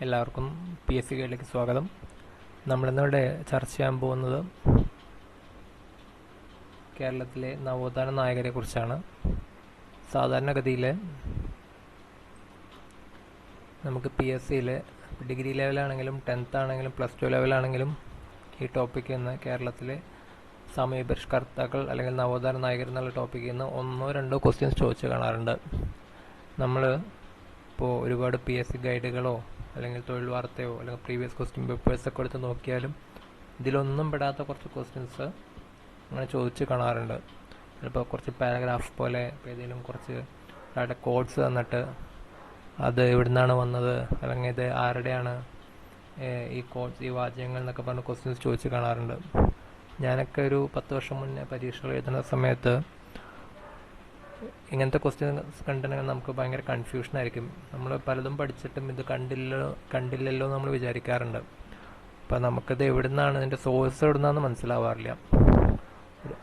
എല്ലാവർക്കും PSC ഗൈഡിലേക്ക് സ്വാഗതം. നമ്മളിന്നിവിടെ ചർച്ച ചെയ്യാൻ പോകുന്നത് കേരളത്തിലെ നവോത്ഥാന നായകരെ കുറിച്ചാണ്. സാധാരണഗതിയിൽ നമുക്ക് PSCയിൽ ഡിഗ്രി ലെവലാണെങ്കിലും 10th ആണെങ്കിലും +2 ലെവലാണെങ്കിലും ഈ ടോപ്പിക്കിൽ നിന്ന് കേരളത്തിലെ സാമൂഹ്യ പരിഷ്കർത്താക്കൾ അല്ലെങ്കിൽ നവോത്ഥാന നായകർ എന്നുള്ള ടോപ്പിക്കിൽ നിന്ന് 1-2 ക്വസ്റ്റ്യൻസ് ചോദിച്ച് കാണാറുണ്ട്. നമ്മൾ ഇപ്പോൾ ഒരുപാട് PSC ഗൈഡുകളോ അല്ലെങ്കിൽ തൊഴിൽ വാർത്തയോ അല്ലെങ്കിൽ പ്രീവിയസ് ക്വസ്റ്റ്യൻ പേപ്പേഴ്സൊക്കെ എടുത്ത് നോക്കിയാലും ഇതിലൊന്നും പെടാത്ത കുറച്ച് ക്വസ്റ്റ്യൻസ് അങ്ങനെ ചോദിച്ച് കാണാറുണ്ട്. ചിലപ്പോൾ കുറച്ച് പാരഗ്രാഫ് പോലെ ഏതെങ്കിലും കുറച്ച് കോഡ്സ് തന്നിട്ട് അത് എവിടെ നിന്നാണ് വന്നത് അല്ലെങ്കിൽ ഇത് ആരുടെയാണ് ഈ കോഡ്സ് ഈ വാചകങ്ങൾ എന്നൊക്കെ പറഞ്ഞ് ക്വസ്റ്റ്യൻസ് ചോദിച്ച് കാണാറുണ്ട്. ഞാനൊക്കെ ഒരു 10 വർഷം മുന്നേ പരീക്ഷകൾ എഴുതുന്ന സമയത്ത് ഇങ്ങനത്തെ ക്വസ്റ്റ്യൻസ് കണ്ടിട്ടുണ്ടെങ്കിൽ നമുക്ക് ഭയങ്കര കൺഫ്യൂഷനായിരിക്കും. നമ്മൾ പലതും പഠിച്ചിട്ടും ഇത് കണ്ടില്ലല്ലോ നമ്മൾ വിചാരിക്കാറുണ്ട്. അപ്പം നമുക്കിത് എവിടെ നിന്നാണ് ഇതിൻ്റെ സോഴ്സ് എവിടെ നിന്നാണെന്ന് മനസ്സിലാവാറില്ല.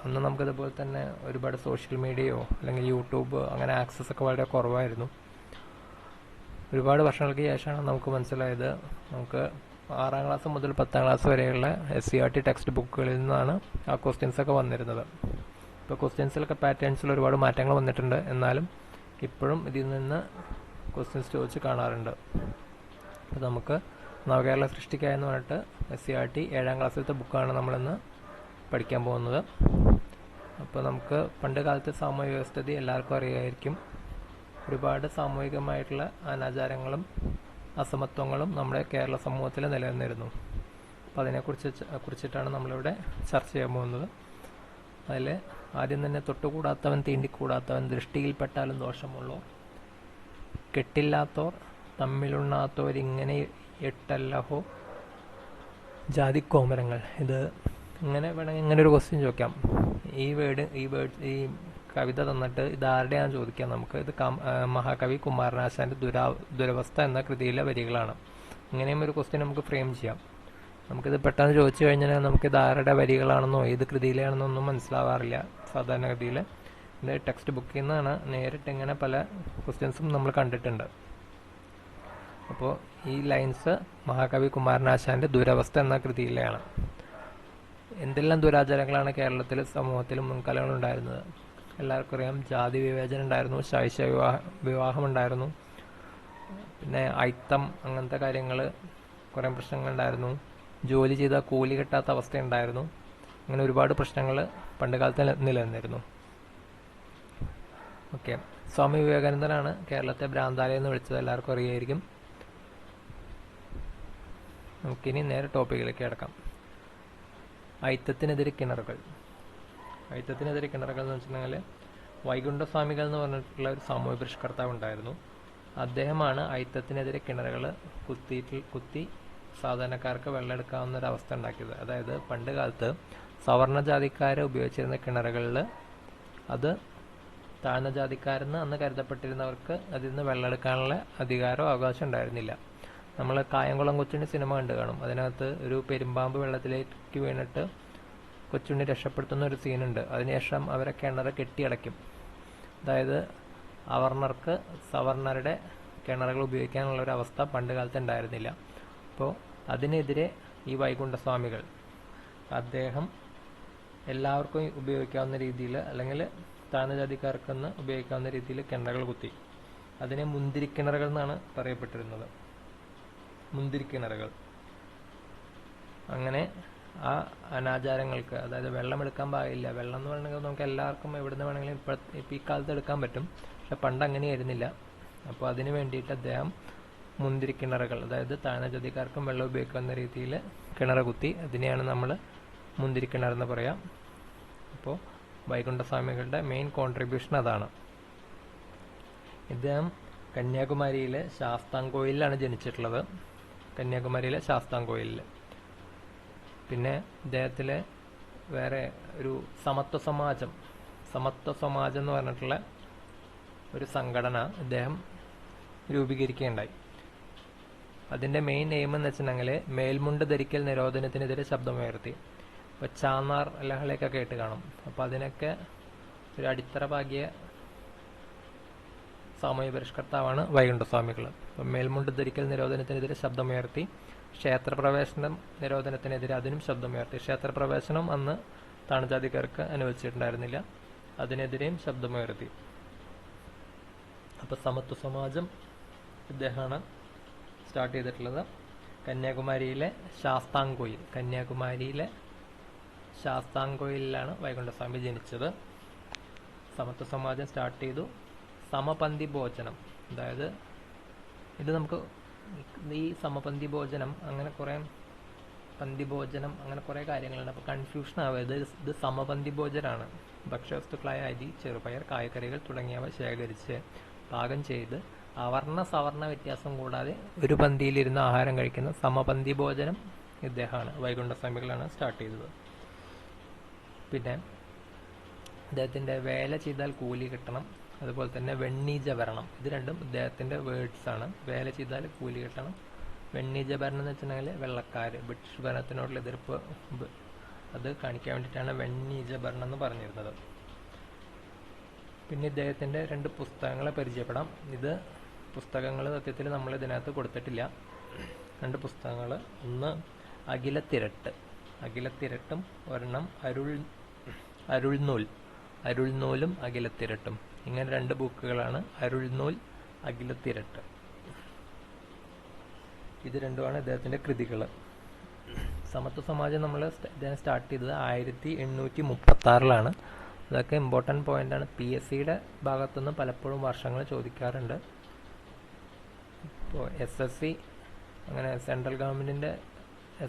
അന്ന് നമുക്കിതുപോലെ തന്നെ ഒരുപാട് സോഷ്യൽ മീഡിയയോ അല്ലെങ്കിൽ യൂട്യൂബ് അങ്ങനെ ആക്സസ് ഒക്കെ വളരെ കുറവായിരുന്നു. ഒരുപാട് വർഷങ്ങൾക്ക് ശേഷമാണ് നമുക്ക് മനസ്സിലായത് നമുക്ക് 6ാം ക്ലാസ് മുതൽ 10ാം ക്ലാസ് വരെയുള്ള SCERT ടെക്സ്റ്റ് ബുക്കുകളിൽ നിന്നാണ് ആ ക്വസ്റ്റ്യൻസൊക്കെ വന്നിരുന്നത്. ഇപ്പോൾ ക്വസ്റ്റ്യൻസിലൊക്കെ പാറ്റേൺസിൽ ഒരുപാട് മാറ്റങ്ങൾ വന്നിട്ടുണ്ട്. എന്നാലും ഇപ്പോഴും ഇതിൽ നിന്ന് ക്വസ്റ്റ്യൻസ് ചോദിച്ച് കാണാറുണ്ട്. അപ്പോൾ നമുക്ക് നവകേരള സൃഷ്ടിക്കായെന്ന് പറഞ്ഞിട്ട് SCERT 7ാം ക്ലാസ്സിലത്തെ ബുക്കാണ് നമ്മളിന്ന് പഠിക്കാൻ പോകുന്നത്. അപ്പോൾ നമുക്ക് പണ്ട് കാലത്തെ സാമൂഹിക വ്യവസ്ഥിതി എല്ലാവർക്കും അറിയായിരിക്കും. ഒരുപാട് സാമൂഹികമായിട്ടുള്ള അനാചാരങ്ങളും അസമത്വങ്ങളും നമ്മുടെ കേരള സമൂഹത്തിൽ നിലനിന്നിരുന്നു. അപ്പോൾ അതിനെക്കുറിച്ചിട്ടാണ് നമ്മളിവിടെ ചർച്ച ചെയ്യാൻ പോകുന്നത്. അതിൽ ആദ്യം തന്നെ തൊട്ടുകൂടാത്തവൻ തീണ്ടിക്കൂടാത്തവൻ ദൃഷ്ടിയിൽപ്പെട്ടാലും ദോഷമുള്ളോ കെട്ടില്ലാത്തോർ തമ്മിലുണ്ണാത്തോരിങ്ങനെ എട്ടല്ലഹോ ജാതിക്കോമരങ്ങൾ. ഇത് ഇങ്ങനെ വേണമെങ്കിൽ ഇങ്ങനെ ഒരു ക്വസ്റ്റ്യൻ ചോദിക്കാം. ഈ കവിത തന്നിട്ട് ഇതാരുടെയാണെന്ന് ചോദിക്കാം നമുക്ക്. ഇത് മഹാകവി കുമാരനാശാൻ്റെ ദുരവസ്ഥ എന്ന കൃതിയിലെ വരികളാണ്. ഇങ്ങനെയും ഒരു ക്വസ്റ്റ്യൻ നമുക്ക് ഫ്രെയിം ചെയ്യാം. നമുക്കിത് പെട്ടെന്ന് ചോദിച്ചു കഴിഞ്ഞാൽ നമുക്കിത് ആരുടെ വരികളാണെന്നോ ഏത് കൃതിയിലാണെന്നോ ഒന്നും മനസ്സിലാവാറില്ല. സാധാരണഗതിയിൽ ഇത് ടെക്സ്റ്റ് ബുക്കിൽ നിന്നാണ് നേരിട്ട് ഇങ്ങനെ പല ക്വസ്റ്റ്യൻസും നമ്മൾ കണ്ടിട്ടുണ്ട്. അപ്പോൾ ഈ ലൈൻസ് മഹാകവി കുമാരനാശാൻ്റെ ദുരവസ്ഥ എന്ന കൃതിയിലെയാണ്. എന്തെല്ലാം ദുരാചാരങ്ങളാണ് കേരളത്തിൽ സമൂഹത്തിലും മുൻകാലങ്ങളുണ്ടായിരുന്നത്? എല്ലാവർക്കും അറിയാം. ജാതി വിവേചനം ഉണ്ടായിരുന്നു, ശൈശവ വിവാഹം ഉണ്ടായിരുന്നു, പിന്നെ അയിത്തം അങ്ങനത്തെ കാര്യങ്ങൾ കുറേ പ്രശ്നങ്ങളുണ്ടായിരുന്നു. ജോലി ചെയ്താൽ കൂലി കിട്ടാത്ത അവസ്ഥയുണ്ടായിരുന്നു. അങ്ങനെ ഒരുപാട് പ്രശ്നങ്ങൾ പണ്ട് കാലത്ത് നിലനിന്നിരുന്നു. ഓക്കെ, സ്വാമി വിവേകാനന്ദനാണ് കേരളത്തെ ഭ്രാന്താലയം എന്ന് വിളിച്ചത്, എല്ലാവർക്കും അറിയായിരിക്കും. നമുക്കിനി നേരെ ടോപ്പിക്കിലേക്ക് കിടക്കാം. അയിത്തത്തിനെതിരെ കിണറുകൾ. അയിത്തത്തിനെതിരെ കിണറുകൾ എന്ന് വെച്ചിട്ടുണ്ടെങ്കിൽ വൈകുണ്ഠസ്വാമികൾ എന്ന് പറഞ്ഞിട്ടുള്ള ഒരു സാമൂഹ്യ പരിഷ്കർത്താവ് ഉണ്ടായിരുന്നു. അദ്ദേഹമാണ് അയിത്തത്തിനെതിരെ കിണറുകൾ കുത്തി സാധാരണക്കാർക്ക് വെള്ളം എടുക്കാവുന്ന ഒരു അവസ്ഥ ഉണ്ടാക്കിയത്. അതായത് പണ്ട് കാലത്ത് സവർണ ജാതിക്കാരെ ഉപയോഗിച്ചിരുന്ന കിണറുകളിൽ അത് താഴ്ന്ന ജാതിക്കാരെന്ന് അന്ന് കരുതപ്പെട്ടിരുന്നവർക്ക് അതിൽ നിന്ന് വെള്ളം എടുക്കാനുള്ള അധികാരമോ അവകാശം ഉണ്ടായിരുന്നില്ല. നമ്മൾ കായംകുളം കൊച്ചുണ്ണി സിനിമ കണ്ടു കാണും. അതിനകത്ത് ഒരു പെരുമ്പാമ്പ് വെള്ളത്തിലേക്ക് വീണിട്ട് കൊച്ചുണ്ണി രക്ഷപ്പെടുത്തുന്ന ഒരു സീനുണ്ട്. അതിനുശേഷം അവരെ കിണർ കെട്ടിയടയ്ക്കും. അതായത് അവർണർക്ക് സവർണരുടെ കിണറുകൾ ഉപയോഗിക്കാനുള്ള ഒരു അവസ്ഥ പണ്ട് കാലത്ത് ഉണ്ടായിരുന്നില്ല. അപ്പോൾ അതിനെതിരെ ഈ വൈകുണ്ഠസ്വാമികൾ അദ്ദേഹം എല്ലാവർക്കും ഉപയോഗിക്കാവുന്ന രീതിയിൽ അല്ലെങ്കിൽ താഴ്ന്ന ജാതിക്കാർക്കെന്ന് ഉപയോഗിക്കാവുന്ന രീതിയിൽ കിണറുകൾ കുത്തി. അതിനെ മുന്തിരിക്കിണറുകൾ എന്നാണ് പറയപ്പെട്ടിരുന്നത്. മുന്തിരിക്കിണറുകൾ. അങ്ങനെ ആ അനാചാരങ്ങൾക്ക്, അതായത് വെള്ളം എടുക്കാൻ പാടില്ല, വെള്ളം എന്ന് പറയുന്നത് നമുക്ക് എല്ലാവർക്കും എവിടെ നിന്ന് വേണമെങ്കിലും ഇപ്പോൾ ഈ കാലത്ത് എടുക്കാൻ പറ്റും, പക്ഷെ പണ്ട് അങ്ങനെയായിരുന്നില്ല. അപ്പോൾ അതിന് വേണ്ടിയിട്ട് അദ്ദേഹം മുന്തിരിക്കിണറുകൾ, അതായത് താഴ്ന്ന ജാതിക്കാർക്കും വെള്ളം ഉപയോഗിക്കുന്ന രീതിയിൽ കിണർ കുത്തി. അതിനെയാണ് നമ്മൾ മുന്തിരിക്കിണറെന്ന് പറയാം. അപ്പോൾ വൈകുണ്ഠസ്വാമികളുടെ മെയിൻ കോൺട്രിബ്യൂഷൻ അതാണ്. ഇദ്ദേഹം കന്യാകുമാരിയിലെ ശാസ്താംകോയിലാണ് ജനിച്ചിട്ടുള്ളത്. കന്യാകുമാരിയിലെ ശാസ്താംകോയിലിൽ. പിന്നെ ഇദ്ദേഹത്തിലെ വേറെ ഒരു സമത്വ സമാജം എന്ന് പറഞ്ഞിട്ടുള്ള ഒരു സംഘടന ഇദ്ദേഹം രൂപീകരിക്കുകയുണ്ടായി. അതിൻ്റെ മെയിൻ എയിം എന്ന് വെച്ചിട്ടുണ്ടെങ്കിൽ മേൽമുണ്ട് ധരിക്കൽ നിരോധനത്തിനെതിരെ ശബ്ദമുയർത്തി. ഇപ്പോൾ ചാന്നാർ ലഹളയൊക്കെ കേട്ട് കാണും. അപ്പോൾ അതിനൊക്കെ ഒരു അടിത്തറ പാകിയ സാമൂഹ്യ പരിഷ്കർത്താവാണ് വൈകുണ്ഠസ്വാമികൾ. അപ്പം മേൽമുണ്ട് ധരിക്കൽ നിരോധനത്തിനെതിരെ ശബ്ദമുയർത്തി, ക്ഷേത്രപ്രവേശനം നിരോധനത്തിനെതിരെ അതിനും ശബ്ദമുയർത്തി. ക്ഷേത്രപ്രവേശനം അന്ന് താണജാതിക്കാർക്ക് അനുവദിച്ചിട്ടുണ്ടായിരുന്നില്ല, അതിനെതിരെയും ശബ്ദമുയർത്തി. അപ്പോൾ സമത്വ സമാജം ഇദ്ദേഹമാണ് സ്റ്റാർട്ട് ചെയ്തിട്ടുള്ളത്. കന്യാകുമാരിയിലെ ശാസ്താംകോയിലാണ് വൈകുണ്ഠസ്വാമി ജനിച്ചത്. സമത്വ സമാജം സ്റ്റാർട്ട് ചെയ്തു. സമപന്തി ഭോജനം, അതായത് ഇത് നമുക്ക് ഈ സമപന്തി ഭോജനം അങ്ങനെ കുറേ പന്തിഭോജനം അങ്ങനെ കുറേ കാര്യങ്ങളുണ്ട്. അപ്പോൾ കൺഫ്യൂഷൻ ആവുക. ഇത് സമപന്തി ഭോജനമാണ്. ഭക്ഷ്യവസ്തുക്കളായ അരി, ചെറുപയർ, കായ്കറികൾ തുടങ്ങിയവ ശേഖരിച്ച് പാകം ചെയ്ത് അവർണ സവർണ വ്യത്യാസം കൂടാതെ ഒരു പന്തിയിലിരുന്ന് ആഹാരം കഴിക്കുന്ന സമപന്തി ഭോജനം ഇദ്ദേഹമാണ്, വൈകുണ്ഠസ്വാമികളാണ് സ്റ്റാർട്ട് ചെയ്തത്. പിന്നെ ഇദ്ദേഹത്തിൻ്റെ വേല ചെയ്താൽ കൂലി കിട്ടണം, അതുപോലെ തന്നെ വെണ്ണീജഭരണം, ഇത് രണ്ടും ഇദ്ദേഹത്തിൻ്റെ വേർഡ്സ് ആണ്. വേല ചെയ്താൽ കൂലി കിട്ടണം. വെണ്ണീജഭരണം എന്ന് വെച്ചിട്ടുണ്ടെങ്കിൽ വെള്ളക്കാർ, ബ്രിട്ടീഷ് ഭരണത്തിനോടുള്ള എതിർപ്പ് അത് കാണിക്കാൻ വേണ്ടിയിട്ടാണ് വെണ്ണീജഭരണം എന്ന് പറഞ്ഞിരുന്നത്. പിന്നെ ഇദ്ദേഹത്തിൻ്റെ 2 പുസ്തകങ്ങളെ പരിചയപ്പെടാം. ഇത് പുസ്തകങ്ങൾ സത്യത്തിൽ നമ്മൾ ഇതിനകത്ത് കൊടുത്തിട്ടില്ല. 2 പുസ്തകങ്ങൾ, ഒന്ന് അഖിലത്തിരട്ടും ഒരെണ്ണം അരുൾനൂലും അഖിലത്തിരട്ടും. ഇങ്ങനെ 2 ബുക്കുകളാണ്, അരുൾനൂൽ, അഖിലത്തിരട്ട്. ഇത് രണ്ടുമാണ് ഇദ്ദേഹത്തിൻ്റെ കൃതികൾ. സമത്വ സമാജം ഇദ്ദേഹം സ്റ്റാർട്ട് ചെയ്തത് 1836 അതൊക്കെ ഇമ്പോർട്ടൻറ്റ് പോയിൻ്റാണ്. PSCയുടെ ഭാഗത്തുനിന്ന് പലപ്പോഴും വർഷങ്ങൾ ചോദിക്കാറുണ്ട്. ഇപ്പോൾ SSC അങ്ങനെ സെൻട്രൽ ഗവൺമെൻറ്റിൻ്റെ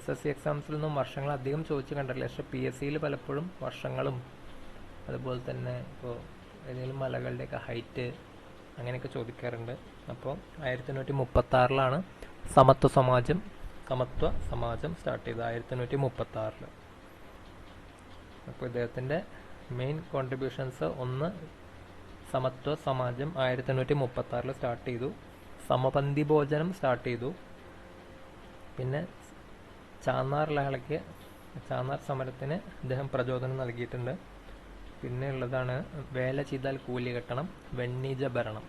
SSC എക്സാംസിലൊന്നും വർഷങ്ങൾ അധികം ചോദിച്ചു കണ്ടിട്ടില്ല. പക്ഷേ PSCയിൽ പലപ്പോഴും വർഷങ്ങളും അതുപോലെ തന്നെ ഇപ്പോൾ ഏതെങ്കിലും മലകളുടെയൊക്കെ ഹൈറ്റ് അങ്ങനെയൊക്കെ ചോദിക്കാറുണ്ട്. അപ്പോൾ 1836 സമത്വ സമാജം സ്റ്റാർട്ട് ചെയ്തത്, 1836. അപ്പോൾ ഇദ്ദേഹത്തിൻ്റെ മെയിൻ കോൺട്രിബ്യൂഷൻസ്, ഒന്ന് സമത്വ സമാജം 1836 സ്റ്റാർട്ട് ചെയ്തു, സമപന്തി ഭോജനം സ്റ്റാർട്ട് ചെയ്തു, പിന്നെ ചാന്നാർ സമരത്തിന് ഇദ്ദേഹം പ്രചോദനം നൽകിയിട്ടുണ്ട്. പിന്നെ ഉള്ളതാണ് വേല ചെയ്താൽ കൂലി കിട്ടണം, വെണ്ണീജഭരണം.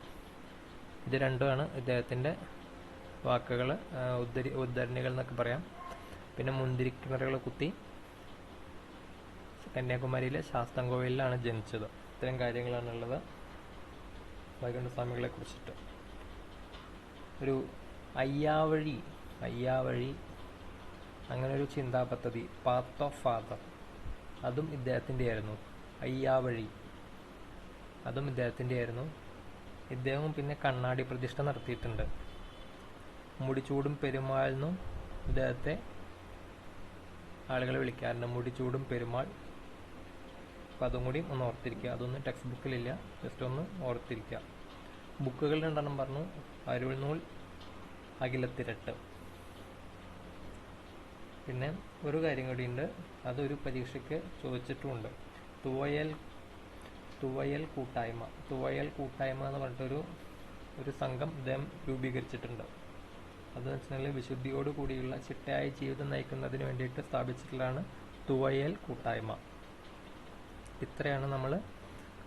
ഇത് രണ്ടുമാണ് ഇദ്ദേഹത്തിൻ്റെ വാക്കുകൾ, ഉദ്ധരണികൾ എന്നൊക്കെ പറയാം. പിന്നെ മുന്തിരിക്കിണറുകൾ കുത്തി, കന്യാകുമാരിയിലെ ശാസ്താംകോയിലാണ് ജനിച്ചത്. ഇത്തരം കാര്യങ്ങളാണുള്ളത് വൈകുണ്ഠസ്വാമികളെ കുറിച്ചിട്ട്. ഒരു അയ്യാവഴി അങ്ങനെ ഒരു ചിന്താ പദ്ധതി, പാത്ത് ഓഫ് ഫാദർ, അതും ഇദ്ദേഹത്തിൻ്റെ ആയിരുന്നു. അയ്യാവഴി അതും ഇദ്ദേഹത്തിൻ്റെ ആയിരുന്നു. ഇദ്ദേഹവും പിന്നെ കണ്ണാടി പ്രതിഷ്ഠ നടത്തിയിട്ടുണ്ട്. മുടിച്ചൂടും പെരുമാൾന്നും ഇദ്ദേഹത്തെ ആളുകൾ വിളിക്കാറുണ്ട്, മുടിച്ചൂടും പെരുമാൾ. അപ്പം അതും കൂടി ഒന്ന് ഓർത്തിരിക്കുക. അതൊന്നും ടെക്സ്റ്റ് ബുക്കിലില്ല, ജസ്റ്റ് ഒന്ന് ഓർത്തിരിക്കുക. ബുക്കുകൾ 2 പറഞ്ഞു, അരുൾനൂൽ, അഖിലത്തിരട്ട്. പിന്നെ ഒരു കാര്യം കൂടിയുണ്ട്, അതൊരു പരീക്ഷയ്ക്ക് ചോദിച്ചിട്ടുമുണ്ട്. തുവയൽ കൂട്ടായ്മ എന്ന് പറഞ്ഞിട്ടൊരു സംഘം ഇദ്ദേഹം രൂപീകരിച്ചിട്ടുണ്ട്. അതെന്ന് വെച്ചിട്ടുണ്ടെങ്കിൽ വിശുദ്ധിയോട് കൂടിയുള്ള ചിട്ടയായ ജീവിതം നയിക്കുന്നതിന് വേണ്ടിയിട്ട് സ്ഥാപിച്ചിട്ടുള്ളതാണ് തുവയൽ കൂട്ടായ്മ. ഇത്രയാണ് നമ്മൾ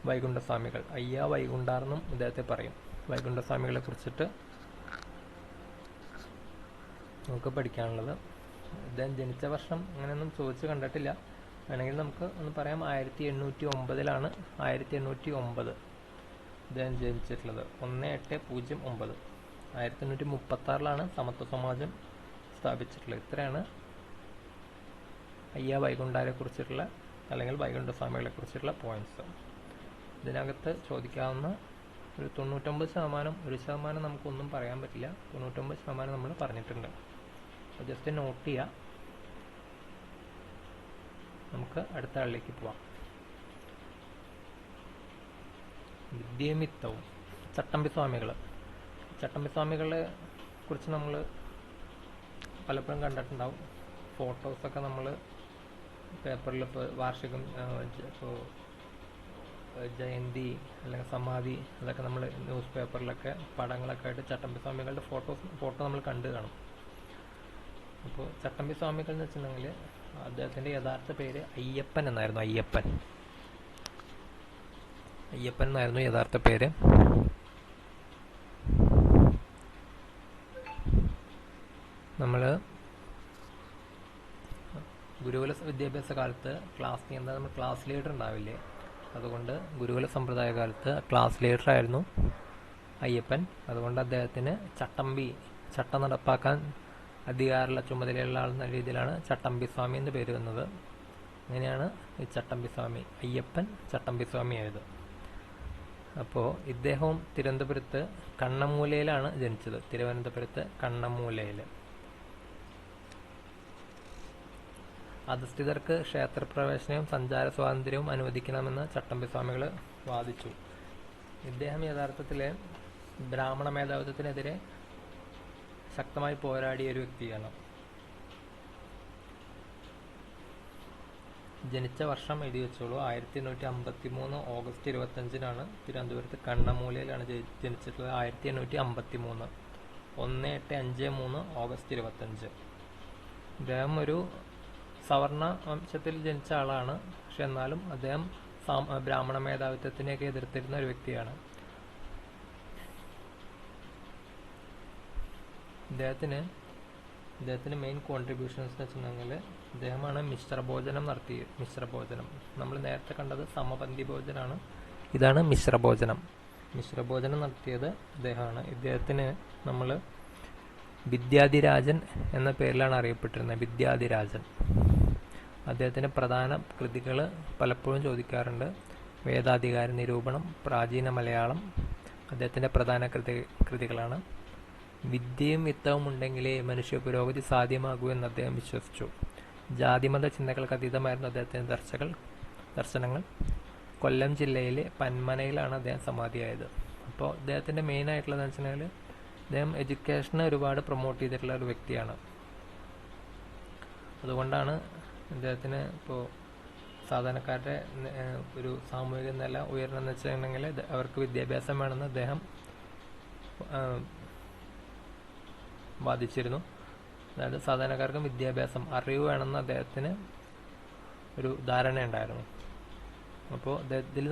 വൈകുണ്ഠസ്വാമികൾ. അയ്യാ വൈകുണ്ഠാർന്നും ഇദ്ദേഹത്തെ പറയും. വൈകുണ്ഠസ്വാമികളെ കുറിച്ചിട്ട് നമുക്ക് പഠിക്കാനുള്ളത്. ഇദ്ദേഹം ജനിച്ച വർഷം അങ്ങനെയൊന്നും ചോദിച്ച് കണ്ടിട്ടില്ല. വേണമെങ്കിൽ നമുക്ക് ഒന്ന് പറയാം, 1809 1809 ഇദ്ദേഹം ജനിച്ചിട്ടുള്ളത്. 1809. 1836 സമത്വ സമാജം സ്ഥാപിച്ചിട്ടുള്ളത്. ഇത്രയാണ് അയ്യാ വൈകുണ്ഠാരെ കുറിച്ചിട്ടുള്ള അല്ലെങ്കിൽ വൈകുണ്ഠസ്വാമികളെ കുറിച്ചിട്ടുള്ള പോയിന്റ്സ്. ഇതിനകത്ത് ചോദിക്കാവുന്ന ഒരു 99%, 1% നമുക്കൊന്നും പറയാൻ പറ്റില്ല. 99% നമ്മൾ പറഞ്ഞിട്ടുണ്ട്. ജസ്റ്റ് നോട്ട് ചെയ്യുക. നമുക്ക് അടുത്ത ആളിലേക്ക് പോവാം. വിദ്യാമിത്തവും ചട്ടമ്പിസ്വാമികളെ കുറിച്ച് നമ്മൾ പലപ്പോഴും കണ്ടിട്ടുണ്ടാവും. ഫോട്ടോസൊക്കെ നമ്മൾ പേപ്പറിൽ ഇപ്പോൾ വാർഷികം, ഇപ്പോൾ ജയന്തി അല്ലെങ്കിൽ സമാധി, അതൊക്കെ നമ്മൾ ന്യൂസ് പേപ്പറിലൊക്കെ പടങ്ങളൊക്കെ ആയിട്ട് ചട്ടമ്പിസ്വാമികളുടെ ഫോട്ടോ നമ്മൾ കണ്ടു കാണും. അപ്പോൾ ചട്ടമ്പിസ്വാമികൾ എന്ന് വെച്ചിട്ടുണ്ടെങ്കിൽ അദ്ദേഹത്തിൻ്റെ യഥാർത്ഥ പേര് അയ്യപ്പൻ എന്നായിരുന്നു. അയ്യപ്പൻ എന്നായിരുന്നു യഥാർത്ഥ പേര്. നമ്മൾ ഗുരുകുല വിദ്യാഭ്യാസ കാലത്ത് നമ്മൾ ക്ലാസ് ലീഡർ ഉണ്ടാവില്ലേ, അതുകൊണ്ട് ഗുരുകുല സമ്പ്രദായ കാലത്ത് ക്ലാസ് ലീഡർ ആയിരുന്നു അയ്യപ്പൻ. അതുകൊണ്ട് അദ്ദേഹത്തിന് ചട്ടം നടപ്പാക്കാൻ അധികാരമുള്ള ചുമതലയുള്ള ആൾ എന്ന രീതിയിലാണ് ചട്ടമ്പി സ്വാമി എന്ന് പേര് വന്നത്. അങ്ങനെയാണ് ഈ ചട്ടമ്പി സ്വാമി, അയ്യപ്പൻ ചട്ടമ്പി സ്വാമി ആയത്. അപ്പോൾ ഇദ്ദേഹവും തിരുവനന്തപുരത്ത് കണ്ണമൂലയിലാണ് ജനിച്ചത്. തിരുവനന്തപുരത്ത് കണ്ണമൂലയിൽ. അധസ്ഥിതർക്ക് ക്ഷേത്രപ്രവേശനവും സഞ്ചാര സ്വാതന്ത്ര്യവും അനുവദിക്കണമെന്ന് ചട്ടമ്പി സ്വാമികൾ വാദിച്ചു. ഇദ്ദേഹം യഥാർത്ഥത്തിൽ ബ്രാഹ്മണ മേധാവിത്വത്തിനെതിരെ ശക്തമായി പോരാടിയ ഒരു വ്യക്തിയാണ്. ജനിച്ച വർഷം എഴുതി വെച്ചോളൂ, 1853 ഓഗസ്റ്റ് 25-നാണ് തിരുവനന്തപുരത്ത് കണ്ണമൂലയിലാണ് ജനിച്ചിട്ടുള്ളത്. 1853 1853 ഓഗസ്റ്റ് 25. അദ്ദേഹം ഒരു സവർണ വംശത്തിൽ ജനിച്ച ആളാണ്. പക്ഷെ എന്നാലും അദ്ദേഹം ബ്രാഹ്മണ മേധാവിത്വത്തിനെയൊക്കെ എതിർത്തിരുന്ന ഒരു വ്യക്തിയാണ്. ഇദ്ദേഹത്തിന് മെയിൻ കോൺട്രിബ്യൂഷൻസ് എന്ന് വെച്ചിട്ടുണ്ടെങ്കിൽ ഇദ്ദേഹമാണ് മിശ്രഭോജനം നടത്തിയത്. മിശ്രഭോജനം നമ്മൾ നേരത്തെ കണ്ടത് സമപന്തി ഭോജനമാണ്, ഇതാണ് മിശ്രഭോജനം. മിശ്രഭോജനം നടത്തിയത് ഇദ്ദേഹമാണ്. ഇദ്ദേഹത്തിന് നമ്മൾ വിദ്യാധിരാജൻ എന്ന പേരിലാണ് അറിയപ്പെട്ടിരുന്നത്. വിദ്യാധിരാജൻ. അദ്ദേഹത്തിൻ്റെ പ്രധാന കൃതികൾ പലപ്പോഴും ചോദിക്കാറുണ്ട്. വേദാധികാര നിരൂപണം, പ്രാചീന മലയാളം അദ്ദേഹത്തിൻ്റെ പ്രധാന കൃതികളാണ്. വിദ്യയും വിത്തവും ഉണ്ടെങ്കിലേ മനുഷ്യ പുരോഗതി സാധ്യമാകൂ എന്ന് അദ്ദേഹം വിശ്വസിച്ചു. ജാതിമത ചിന്തകൾക്ക് അതീതമായിരുന്നു അദ്ദേഹത്തിൻ്റെ ദർശനങ്ങൾ. കൊല്ലം ജില്ലയിലെ പന്മനയിലാണ് അദ്ദേഹം സമാധിയായത്. അപ്പോൾ അദ്ദേഹത്തിൻ്റെ മെയിൻ ആയിട്ടുള്ളതെന്ന് വെച്ചിട്ടുണ്ടെങ്കിൽ അദ്ദേഹം എഡ്യൂക്കേഷനെ ഒരുപാട് പ്രൊമോട്ട് ചെയ്തിട്ടുള്ള ഒരു വ്യക്തിയാണ്. അതുകൊണ്ടാണ് അദ്ദേഹത്തിന് ഇപ്പോൾ സാധാരണക്കാരുടെ ഒരു സാമൂഹിക നില ഉയരണമെന്ന് വെച്ചിട്ടുണ്ടെങ്കിൽ അവർക്ക് വിദ്യാഭ്യാസം വേണമെന്ന് അദ്ദേഹം വാദിച്ചിരുന്നു. അതായത് സാധാരണക്കാർക്കും വിദ്യാഭ്യാസം, അറിവ് വേണമെന്ന് അദ്ദേഹത്തിന് ഒരു ധാരണയുണ്ടായിരുന്നു. അപ്പോൾ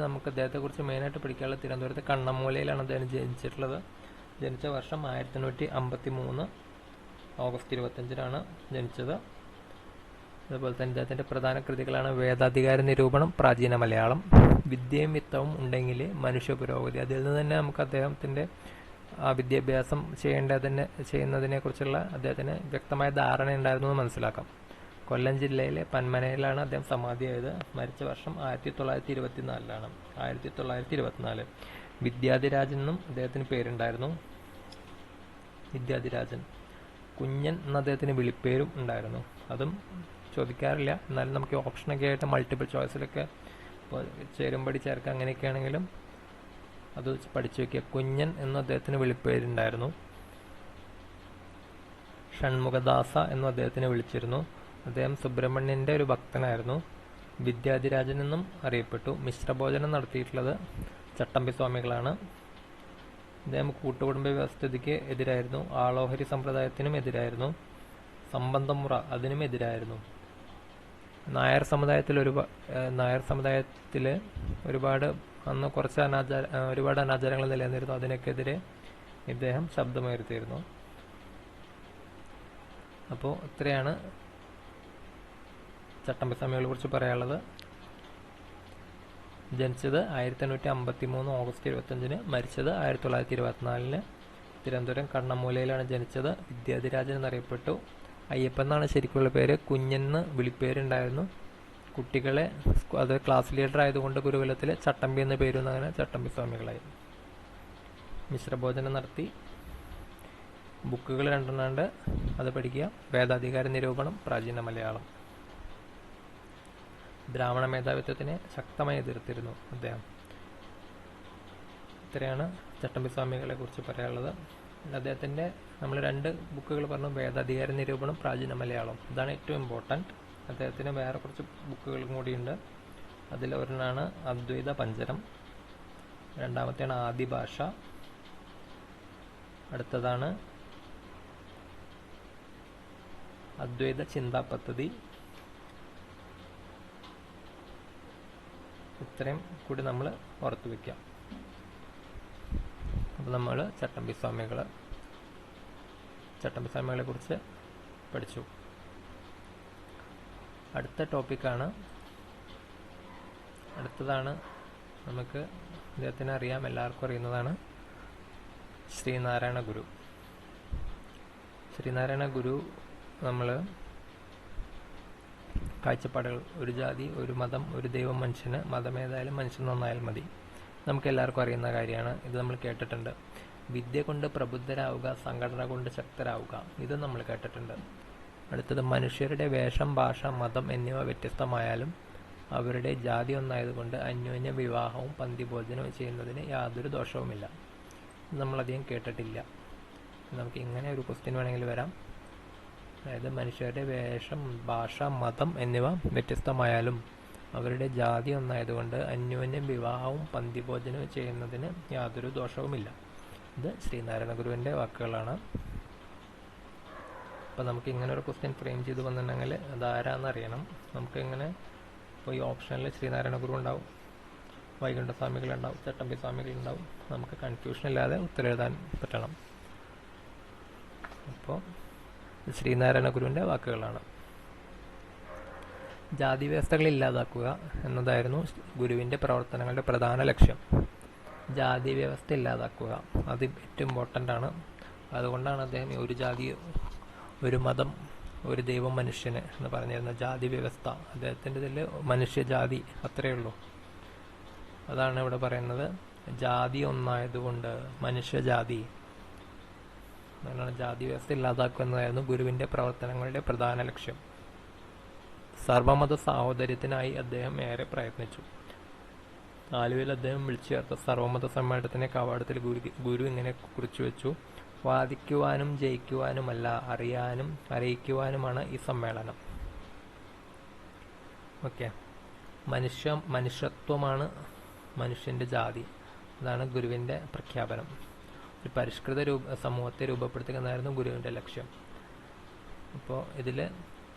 നമുക്ക് അദ്ദേഹത്തെക്കുറിച്ച് മെയിനായിട്ട് പഠിക്കാനുള്ള തിരുവനന്തപുരത്ത് കണ്ണമൂലയിലാണ് അദ്ദേഹം ജനിച്ചിട്ടുള്ളത്. ജനിച്ച വർഷം 1853 ഓഗസ്റ്റ് 25-നാണ് ജനിച്ചത്. അതുപോലെ തന്നെ അദ്ദേഹത്തിൻ്റെ പ്രധാന കൃതികളാണ് വേദാധികാര നിരൂപണം, പ്രാചീന മലയാളം, വിദ്യയും വിത്തവും ഉണ്ടെങ്കിൽ മനുഷ്യ പുരോഗതി. അതിൽ നിന്ന് തന്നെ നമുക്ക് അദ്ദേഹത്തിൻ്റെ ആ വിദ്യാഭ്യാസം ചെയ്യുന്നതിനെ കുറിച്ചുള്ള അദ്ദേഹത്തിന് വ്യക്തമായ ധാരണ ഉണ്ടായിരുന്നു എന്ന് മനസ്സിലാക്കാം. കൊല്ലം ജില്ലയിലെ പന്മനയിലാണ് അദ്ദേഹം സമാധിയായത്. മരിച്ച വർഷം 1924-ലാണ്. 1924. വിദ്യാധിരാജൻ എന്നും അദ്ദേഹത്തിന് പേരുണ്ടായിരുന്നു. വിദ്യാധിരാജൻ. കുഞ്ഞൻ എന്ന അദ്ദേഹത്തിന് വിളിപ്പേരും ഉണ്ടായിരുന്നു. അതും ചോദിക്കാറില്ല, എന്നാലും നമുക്ക് ഓപ്ഷനൊക്കെ ആയിട്ട് മൾട്ടിപ്പിൾ ചോയ്സിലൊക്കെ ഇപ്പോൾ ചേരുംപടി ചേർക്കുക അങ്ങനെയൊക്കെ ആണെങ്കിലും അത് പഠിച്ചു വയ്ക്കുക. കുഞ്ഞൻ എന്നും അദ്ദേഹത്തിന് വിളിപ്പേരുണ്ടായിരുന്നു. ഷൺമുഖദാസ എന്നും അദ്ദേഹത്തിനെ വിളിച്ചിരുന്നു. അദ്ദേഹം സുബ്രഹ്മണ്യൻ്റെ ഒരു ഭക്തനായിരുന്നു. വിദ്യാധിരാജൻ എന്നും അറിയപ്പെട്ടു. മിശ്രഭോജനം നടത്തിയിട്ടുള്ളത് ചട്ടമ്പി സ്വാമികളാണ്. അദ്ദേഹം കൂട്ടുകുടുംബ വ്യവസ്ഥിതിക്ക് എതിരായിരുന്നു. ആളോഹരി സമ്പ്രദായത്തിനും എതിരായിരുന്നു. സംബന്ധമുറ അതിനും എതിരായിരുന്നു. നായർ സമുദായത്തിൽ ഒരുപാട് അന്ന് കുറച്ച് ഒരുപാട് അനാചാരങ്ങൾ നിലനിന്നിരുന്നു. അതിനൊക്കെതിരെ ഇദ്ദേഹം ശബ്ദമുയർത്തിയിരുന്നു. അപ്പോൾ ഇത്രയാണ് ചട്ടമ്പി സ്വാമികളെ കുറിച്ച് പറയാനുള്ളത്. ജനിച്ചത് 1853 ഓഗസ്റ്റ് 25-ന്, മരിച്ചത് 1924-ന്. തിരുവനന്തപുരം കണ്ണമൂലയിലാണ് ജനിച്ചത്. വിദ്യാധിരാജൻ എന്നറിയപ്പെട്ടു. അയ്യപ്പൻ എന്നാണ് ശരിക്കുള്ള പേര്. കുഞ്ഞെന്ന് വിളിപ്പേരുണ്ടായിരുന്നു. കുട്ടികളെ അത് ക്ലാസ് ലീഡർ ആയതുകൊണ്ട് ഗുരുകുലത്തിൽ ചട്ടമ്പി എന്ന പേരും അങ്ങനെ ചട്ടമ്പി സ്വാമികളായി. മിശ്രഭോജനം നടത്തി. ബുക്കുകൾ രണ്ടെണ്ണുണ്ട്, അത് പഠിക്കുക. വേദാധികാര നിരൂപണം, പ്രാചീന മലയാളം. ബ്രാഹ്മണ മേധാവിത്വത്തിനെ ശക്തമായി എതിർത്തിരുന്നു അദ്ദേഹം. ഇത്രയാണ് ചട്ടമ്പി സ്വാമികളെ കുറിച്ച് പറയാനുള്ളത്. അദ്ദേഹത്തിൻ്റെ നമ്മൾ 2 ബുക്കുകൾ പറഞ്ഞു, വേദാധികാര നിരൂപണം, പ്രാചീന മലയാളം. ഇതാണ് ഏറ്റവും ഇമ്പോർട്ടൻറ്റ്. അദ്ദേഹത്തിന് വേറെ കുറച്ച് ബുക്കുകളും കൂടിയുണ്ട്. അതിലൊരെണ്ണമാണ് അദ്വൈത പഞ്ചരം, രണ്ടാമത്തെയാണ് ആദിഭാഷ, അടുത്തതാണ് അദ്വൈത ചിന്താ പദ്ധതി. ഇത്രയും കൂടി നമ്മൾ ഓർത്തു വയ്ക്കാം. അപ്പോൾ നമ്മൾ ചട്ടമ്പി സ്വാമികളെ കുറിച്ച് പഠിച്ചു. അടുത്തതാണ് നമുക്ക് അദ്ദേഹത്തിന് അറിയാം, എല്ലാവർക്കും അറിയുന്നതാണ് ശ്രീനാരായണ ഗുരു. ശ്രീനാരായണ ഗുരു നമ്മൾ കാഴ്ചപ്പാടുകൾ, ഒരു ജാതി, ഒരു മതം, ഒരു ദൈവം, മനുഷ്യന്, മതമേതായാലും മനുഷ്യൻ നന്നായാൽ മതി, നമുക്ക് എല്ലാവർക്കും അറിയുന്ന കാര്യമാണ്. ഇത് നമ്മൾ കേട്ടിട്ടുണ്ട്. വിദ്യ കൊണ്ട് പ്രബുദ്ധരാവുക, സംഘടന കൊണ്ട് ശക്തരാവുക, ഇത് നമ്മൾ കേട്ടിട്ടുണ്ട്. അടുത്തത്, മനുഷ്യരുടെ വേഷം, ഭാഷ, മതം എന്നിവ വ്യത്യസ്തമായാലും അവരുടെ ജാതി ഒന്നായതുകൊണ്ട് അന്യോന്യ വിവാഹവും പന്തിഭോജനവും ചെയ്യുന്നതിന് യാതൊരു ദോഷവുമില്ല. നമ്മളധികം കേട്ടിട്ടില്ല. നമുക്ക് ഇങ്ങനെ ഒരു ക്വസ്റ്റ്യൻ വേണമെങ്കിൽ വരാം. അതായത് മനുഷ്യരുടെ വേഷം, ഭാഷ, മതം എന്നിവ വ്യത്യസ്തമായാലും അവരുടെ ജാതി ഒന്നായതുകൊണ്ട് അന്യോന്യം വിവാഹവും പന്തിഭോജനവും ചെയ്യുന്നതിന് യാതൊരു ദോഷവുമില്ല. ഇത് ശ്രീനാരായണ ഗുരുവിൻ്റെ വാക്കുകളാണ്. അപ്പം നമുക്ക് ഇങ്ങനെ ഒരു ക്വസ്റ്റ്യൻ ഫ്രെയിം ചെയ്ത് വന്നിട്ടുണ്ടെങ്കിൽ അതാരാന്നറിയണം. നമുക്ക് ഇങ്ങനെ ഇപ്പോൾ ഈ ഓപ്ഷനിൽ ശ്രീനാരായണ ഗുരു ഉണ്ടാവും, വൈകുണ്ഠസ്വാമികളുണ്ടാവും, ചട്ടമ്പി സ്വാമികളുണ്ടാവും. നമുക്ക് കൺഫ്യൂഷൻ ഇല്ലാതെ ഉത്തരം എഴുതാൻ പറ്റണം. അപ്പോൾ ശ്രീനാരായണ ഗുരുവിൻ്റെ വാക്കുകളാണ്. ജാതി വ്യവസ്ഥകൾ ഇല്ലാതാക്കുക എന്നതായിരുന്നു ഗുരുവിൻ്റെ പ്രവർത്തനങ്ങളുടെ പ്രധാന ലക്ഷ്യം. ജാതി വ്യവസ്ഥ ഇല്ലാതാക്കുക, അത് ഏറ്റവും ഇമ്പോർട്ടൻ്റ് ആണ്. അതുകൊണ്ടാണ് അദ്ദേഹം ഒരു ജാതി, ഒരു മതം, ഒരു ദൈവം, മനുഷ്യന് എന്ന് പറഞ്ഞിരുന്ന ജാതി വ്യവസ്ഥ. അദ്ദേഹത്തിൻ്റെ ഇതിൽ മനുഷ്യജാതി അത്രയേ ഉള്ളൂ. അതാണ് ഇവിടെ പറയുന്നത്. ജാതി ഒന്നായതുകൊണ്ട് മനുഷ്യജാതി, അതാണ് ജാതി വ്യവസ്ഥ ഇല്ലാതാക്കുക എന്നതായിരുന്നു ഗുരുവിൻ്റെ പ്രവർത്തനങ്ങളുടെ പ്രധാന ലക്ഷ്യം. സർവമത സാഹോദര്യത്തിനായി അദ്ദേഹം ഏറെ പ്രയത്നിച്ചു. ആലുവയിൽ അദ്ദേഹം വിളിച്ചു ചേർത്ത സർവമത സമ്മേളനത്തിന്റെ കവാടത്തിൽ ഗുരു ഇങ്ങനെ കുറിച്ചു വെച്ചു: വാദിക്കുവാനും ജയിക്കുവാനുമല്ല, അറിയാനും അറിയിക്കുവാനുമാണ് ഈ സമ്മേളനം. ഓക്കെ, മനുഷ്യത്വമാണ് മനുഷ്യന്റെ ജാതി. അതാണ് ഗുരുവിന്റെ പ്രഖ്യാപനം. ഒരു പരിഷ്കൃത സമൂഹത്തെ രൂപപ്പെടുത്തുക എന്നായിരുന്നു ഗുരുവിന്റെ ലക്ഷ്യം. അപ്പോൾ ഇതിൽ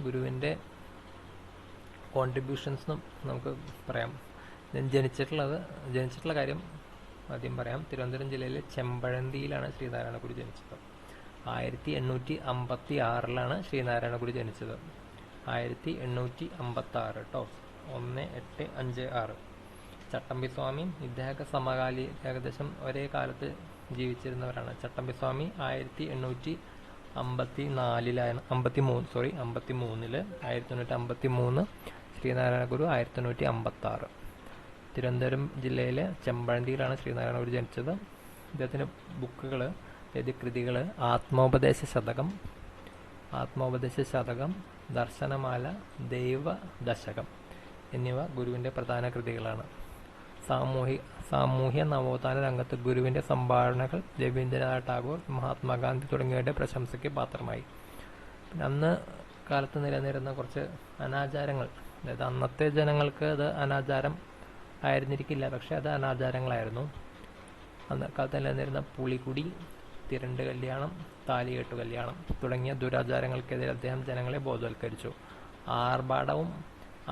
ഗുരുവിന്റെ കോൺട്രിബ്യൂഷൻസ് നമുക്ക് പറയാം. ജനിച്ചിട്ടുള്ള കാര്യം ആദ്യം പറയാം. തിരുവനന്തപുരം ജില്ലയിലെ ചെമ്പഴന്തിയിലാണ് ശ്രീനാരായണ ഗുരു ജനിച്ചത്. 1856 ശ്രീനാരായണ ഗുരു ജനിച്ചത്. 1856 കേട്ടോ, 1856. ചട്ടമ്പി സ്വാമിയും ഇദ്ദേഹത്തെ സമകാലി ഏകദേശം ഒരേ കാലത്ത് ജീവിച്ചിരുന്നവരാണ്. ചട്ടമ്പി സ്വാമി 1853. ശ്രീനാരായണ ഗുരു 1856. തിരുവനന്തപുരം ജില്ലയിലെ ചെമ്പഴന്തിയിലാണ് ശ്രീനാരായണ ഗുരു ജനിച്ചത്. ഇദ്ദേഹത്തിൻ്റെ ബുക്കുകൾ, അതായത് കൃതികൾ ആത്മോപദേശ ശതകം, ദർശനമാല, ദൈവദശകം എന്നിവ ഗുരുവിൻ്റെ പ്രധാന കൃതികളാണ്. സാമൂഹ്യ നവോത്ഥാന രംഗത്ത് ഗുരുവിൻ്റെ സംഭാവനകൾ രവീന്ദ്രനാഥ് ടാഗോർ, മഹാത്മാഗാന്ധി തുടങ്ങിയവരുടെ പ്രശംസയ്ക്ക് പാത്രമായി. പിന്നെ അന്ന് കാലത്ത് നിലനിന്നിരുന്ന കുറച്ച് അനാചാരങ്ങൾ, അതായത് അന്നത്തെ ജനങ്ങൾക്ക് അത് അനാചാരം ആയിരുന്നിരിക്കില്ല, പക്ഷെ അത് അനാചാരങ്ങളായിരുന്നു. അന്ന് കാലത്ത് നിലനിന്നിരുന്ന പുളികുടി, തിരണ്ട് കല്യാണം, താലികെട്ടു കല്യാണം തുടങ്ങിയ ദുരാചാരങ്ങൾക്കെതിരെ അദ്ദേഹം ജനങ്ങളെ ബോധവൽക്കരിച്ചു. ആർഭാടവും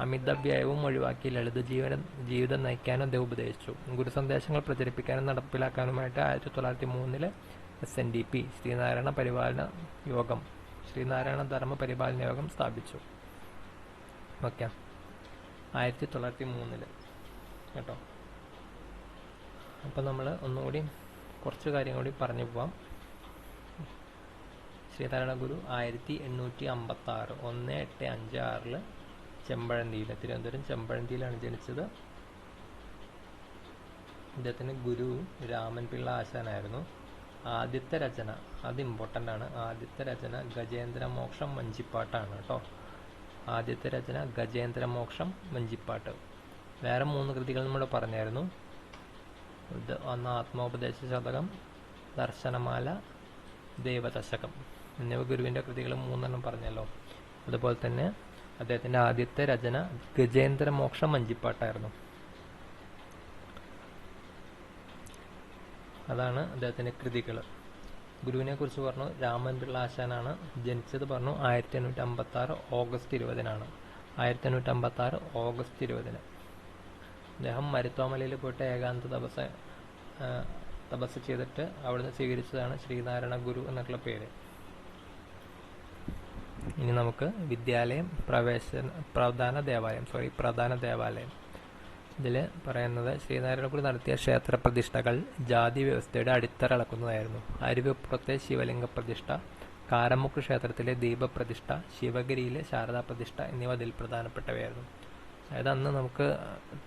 അമിതവ്യയവും ഒഴിവാക്കി ലളിത ജീവിതം നയിക്കാനും അദ്ദേഹം ഉപദേശിച്ചു. ഗുരുസന്ദേശങ്ങൾ പ്രചരിപ്പിക്കാനും നടപ്പിലാക്കാനുമായിട്ട് 1903 SNDP ശ്രീനാരായണ ധർമ്മ പരിപാലന യോഗം സ്ഥാപിച്ചു. ഓക്കെ, 1903 കേട്ടോ. അപ്പം നമ്മൾ ഒന്നുകൂടി കുറച്ച് കാര്യം കൂടി പറഞ്ഞു പോവാം. ശ്രീനാരായണ ഗുരു 1856 1856 ചെമ്പഴന്തിയിൽ, തിരുവനന്തപുരം ചെമ്പഴന്തിയിലാണ് ജനിച്ചത്. അദ്ദേഹത്തിന് ഗുരു രാമൻപിള്ള ആശാനായിരുന്നു. ആദ്യത്തെ രചന, അത് ഇമ്പോർട്ടൻ്റ് ആണ്, ആദ്യത്തെ രചന ഗജേന്ദ്രമോക്ഷം വഞ്ചിപ്പാട്ടാണ് കേട്ടോ. ആദ്യത്തെ രചന ഗജേന്ദ്രമോക്ഷം വഞ്ചിപ്പാട്ട്. വേറെ 3 കൃതികൾ നമ്മൾ പറഞ്ഞായിരുന്നു. ഒന്ന് ആത്മോപദേശ ശതകം, ദർശനമാല, ദൈവദശകം എന്നിവ ഗുരുവിൻ്റെ കൃതികൾ 3 പറഞ്ഞല്ലോ. അതുപോലെ തന്നെ അദ്ദേഹത്തിൻ്റെ ആദ്യത്തെ രചന ഗജേന്ദ്രമോക്ഷം വഞ്ചിപ്പാട്ടായിരുന്നു. അതാണ് അദ്ദേഹത്തിൻ്റെ കൃതികൾ. ഗുരുവിനെ കുറിച്ച് പറഞ്ഞു, രാമൻപിള്ള ആശാനാണ്. ജനിച്ചത് പറഞ്ഞു 1856 ഓഗസ്റ്റ് 20 1856 ഓഗസ്റ്റ് 20. അദ്ദേഹം മരുത്വാമലയിൽ പോയിട്ട് ഏകാന്ത തപസ് ചെയ്തിട്ട് അവിടുന്ന് സ്വീകരിച്ചതാണ് ശ്രീനാരായണ ഗുരു എന്നുള്ള പേര്. ഇനി നമുക്ക് വിദ്യാലയം, പ്രധാന ദേവാലയം. ഇതിൽ പറയുന്നത് ശ്രീനാരായണഗുരു നടത്തിയ ക്ഷേത്ര പ്രതിഷ്ഠകൾ ജാതി വ്യവസ്ഥയുടെ അടിത്തറ ഇളക്കുന്നതായിരുന്നു. അരുവിപ്പുറത്തെ ശിവലിംഗ പ്രതിഷ്ഠ, കാരമുക്ക് ക്ഷേത്രത്തിലെ ദീപപ്രതിഷ്ഠ, ശിവഗിരിയിലെ ശാരദാ പ്രതിഷ്ഠ എന്നിവ അതിൽ പ്രധാനപ്പെട്ടവയായിരുന്നു. അതായത് അന്ന് നമുക്ക്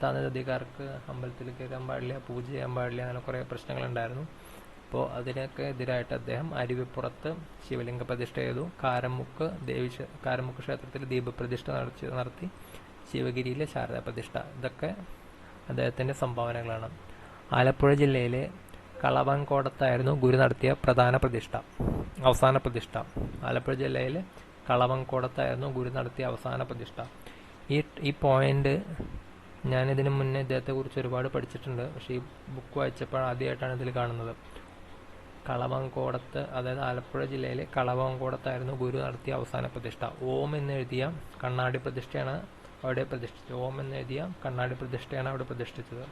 താഴ്ന്നജാതിക്കാർക്ക് അമ്പലത്തിൽ കയറാൻ പാടില്ല, പൂജ ചെയ്യാൻ പാടില്ല, അങ്ങനെ കുറേ പ്രശ്നങ്ങളുണ്ടായിരുന്നു. അപ്പോൾ അതിനൊക്കെ എതിരായിട്ട് അദ്ദേഹം അരുവിപ്പുറത്ത് ശിവലിംഗ പ്രതിഷ്ഠ ചെയ്തു, കാരമുക്ക് ക്ഷേത്രത്തിൽ ദീപപ്രതിഷ്ഠ നടത്തി, ശിവഗിരിയിലെ ശാരദാ പ്രതിഷ്ഠ. ഇതൊക്കെ അദ്ദേഹത്തിൻ്റെ സംഭാവനകളാണ്. ആലപ്പുഴ ജില്ലയിലെ കളവങ്കോടത്തായിരുന്നു ഗുരു നടത്തിയ അവസാന പ്രതിഷ്ഠ. ആലപ്പുഴ ജില്ലയിലെ കളവങ്കോടത്തായിരുന്നു ഗുരു നടത്തിയ അവസാന പ്രതിഷ്ഠ. ഈ പോയിന്റ് ഞാനിതിനു മുന്നേ ഇദ്ദേഹത്തെക്കുറിച്ച് ഒരുപാട് പഠിച്ചിട്ടുണ്ട്. പക്ഷേ ഈ ബുക്ക് വായിച്ചപ്പോൾ ആദ്യമായിട്ടാണ് ഇതിൽ കാണുന്നത്. കളവങ്കോടത്ത്, അതായത് ആലപ്പുഴ ജില്ലയിലെ കളവങ്കോടത്തായിരുന്നു ഗുരു നടത്തിയ അവസാന പ്രതിഷ്ഠ. ഓം എന്നെഴുതിയ കണ്ണാടി പ്രതിഷ്ഠയാണ് അവിടെ പ്രതിഷ്ഠിച്ചത്. ഓം എന്നെഴുതിയ കണ്ണാടി പ്രതിഷ്ഠയാണ് അവിടെ പ്രതിഷ്ഠിച്ചത്.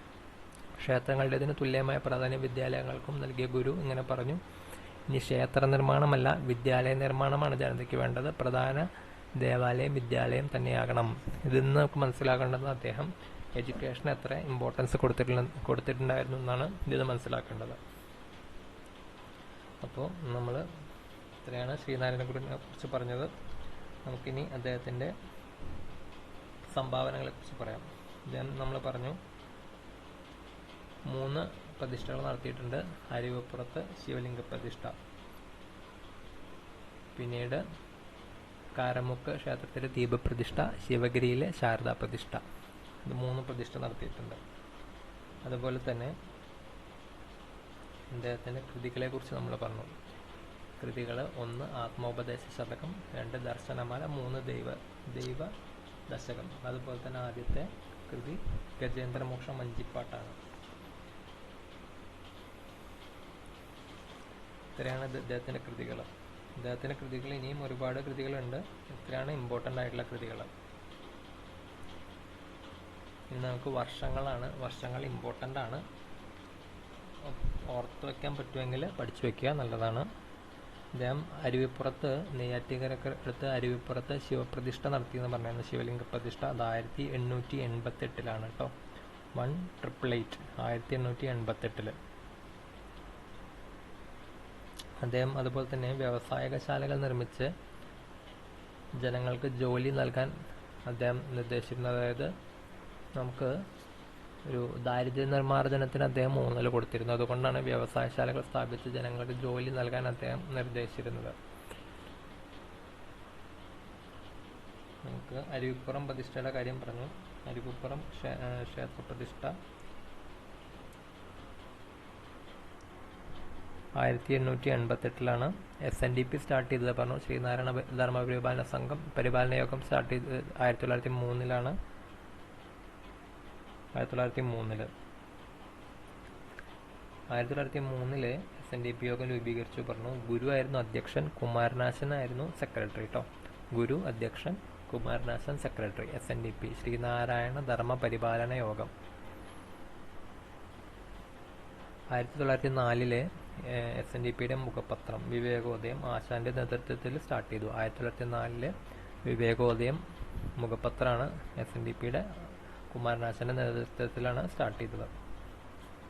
ക്ഷേത്രങ്ങളുടേതിന് തുല്യമായ പ്രാധാന്യം വിദ്യാലയങ്ങൾക്കും നൽകിയ ഗുരു ഇങ്ങനെ പറഞ്ഞു: ഇനി ക്ഷേത്ര നിർമ്മാണമല്ല, വിദ്യാലയ നിർമ്മാണമാണ് ജനതയ്ക്ക് വേണ്ടത്. പ്രധാന ദേവാലയം വിദ്യാലയം തന്നെയാകണം. ഇതിൽ നിന്ന് നമുക്ക് മനസ്സിലാക്കേണ്ടത് അദ്ദേഹം എഡ്യൂക്കേഷന് എത്ര ഇമ്പോർട്ടൻസ് കൊടുത്തിട്ടുണ്ടായിരുന്നു എന്നാണ് ഇത് മനസ്സിലാക്കേണ്ടത്. അപ്പോൾ നമ്മൾ ഇത്രയാണ് ശ്രീനാരായണ ഗുരുവിനെ കുറിച്ച് പറഞ്ഞത്. നമുക്കിനി അദ്ദേഹത്തിൻ്റെ സംഭാവനകളെ കുറിച്ച് പറയാം. ഇദ്ദേഹം നമ്മൾ പറഞ്ഞു 3 പ്രതിഷ്ഠകൾ നടത്തിയിട്ടുണ്ട്. അരുവിപ്പുറത്ത് ശിവലിംഗ പ്രതിഷ്ഠ, പിന്നീട് കാരമുക്ക് ക്ഷേത്രത്തിലെ ദീപപ്രതിഷ്ഠ, ശിവഗിരിയിലെ ശാരദാ പ്രതിഷ്ഠ. ഇത് 3 പ്രതിഷ്ഠ നടത്തിയിട്ടുണ്ട്. അതുപോലെ തന്നെ അദ്ദേഹത്തിൻ്റെ കൃതികളെ കുറിച്ച് നമ്മൾ പറഞ്ഞു. കൃതികൾ: 1 ആത്മോപദേശ ശതകം, 2 ദർശനമാല, 3 ദൈവ ദശകം. അതുപോലെ തന്നെ ആദ്യത്തെ കൃതി ഗജേന്ദ്രമോക്ഷം വഞ്ചിപ്പാട്ടാണ്. ഇത്രയാണ് ഇദ്ദേഹത്തിൻ്റെ കൃതികൾ. ഇദ്ദേഹത്തിൻ്റെ കൃതികൾ ഇനിയും ഒരുപാട് കൃതികളുണ്ട്. ഇത്രയാണ് ഇമ്പോർട്ടൻ്റ് ആയിട്ടുള്ള കൃതികൾ. ഇനി നമുക്ക് വർഷങ്ങൾ ഇമ്പോർട്ടൻ്റ് ആണ്. ഓർത്ത് വയ്ക്കാൻ പറ്റുമെങ്കിൽ പഠിച്ചു വയ്ക്കുക, നല്ലതാണ്. അദ്ദേഹം അരുവിപ്പുറത്ത്, നെയ്യാറ്റിൻകരക്ക് അടുത്ത് അരുവിപ്പുറത്ത് ശിവപ്രതിഷ്ഠ നടത്തിയെന്ന് പറഞ്ഞായിരുന്നു. ശിവലിംഗ പ്രതിഷ്ഠ. അത് 1888 കേട്ടോ. 1888 1888. അദ്ദേഹം അതുപോലെ തന്നെ വ്യവസായകശാലകൾ നിർമ്മിച്ച് ജനങ്ങൾക്ക് ജോലി നൽകാൻ അദ്ദേഹം നിർദ്ദേശിച്ചിരുന്നു. അതായത് നമുക്ക് ഒരു ദാരിദ്ര്യ നിർമ്മാർജ്ജനത്തിന് അദ്ദേഹം ഊന്നൽ കൊടുത്തിരുന്നു. അതുകൊണ്ടാണ് വ്യവസായശാലകൾ സ്ഥാപിച്ച് ജനങ്ങൾക്ക് ജോലി നൽകാൻ അദ്ദേഹം നിർദ്ദേശിച്ചിരുന്നത്. നമുക്ക് അരുവിപ്പുറം പ്രതിഷ്ഠയുടെ കാര്യം പറഞ്ഞു. അരുവിപ്പുറം ക്ഷേത്ര പ്രതിഷ്ഠ 1888 SNDP സ്റ്റാർട്ട് ചെയ്തത് പറഞ്ഞു. ശ്രീനാരായണ ധർമ്മ പരിപാലന യോഗം സ്റ്റാർട്ട് ചെയ്തത് 1903 1903 SNDP യോഗം രൂപീകരിച്ചു പറഞ്ഞു. ഗുരു ആയിരുന്നു അധ്യക്ഷൻ, കുമാരനാശൻ ആയിരുന്നു സെക്രട്ടറി കേട്ടോ. ഗുരു അധ്യക്ഷൻ, കുമാരനാശൻ സെക്രട്ടറി. SNDP ശ്രീനാരായണ ധർമ്മ പരിപാലന യോഗം. 1904 SNDPയുടെ മുഖപത്രം വിവേകോദയം ആശാന്റെ നേതൃത്വത്തിൽ സ്റ്റാർട്ട് ചെയ്തു. 1904 വിവേകോദയം മുഖപത്രമാണ് SNDPയുടെ കുമാരനാശന്റെ നേതൃത്വത്തിലാണ് സ്റ്റാർട്ട് ചെയ്തത്.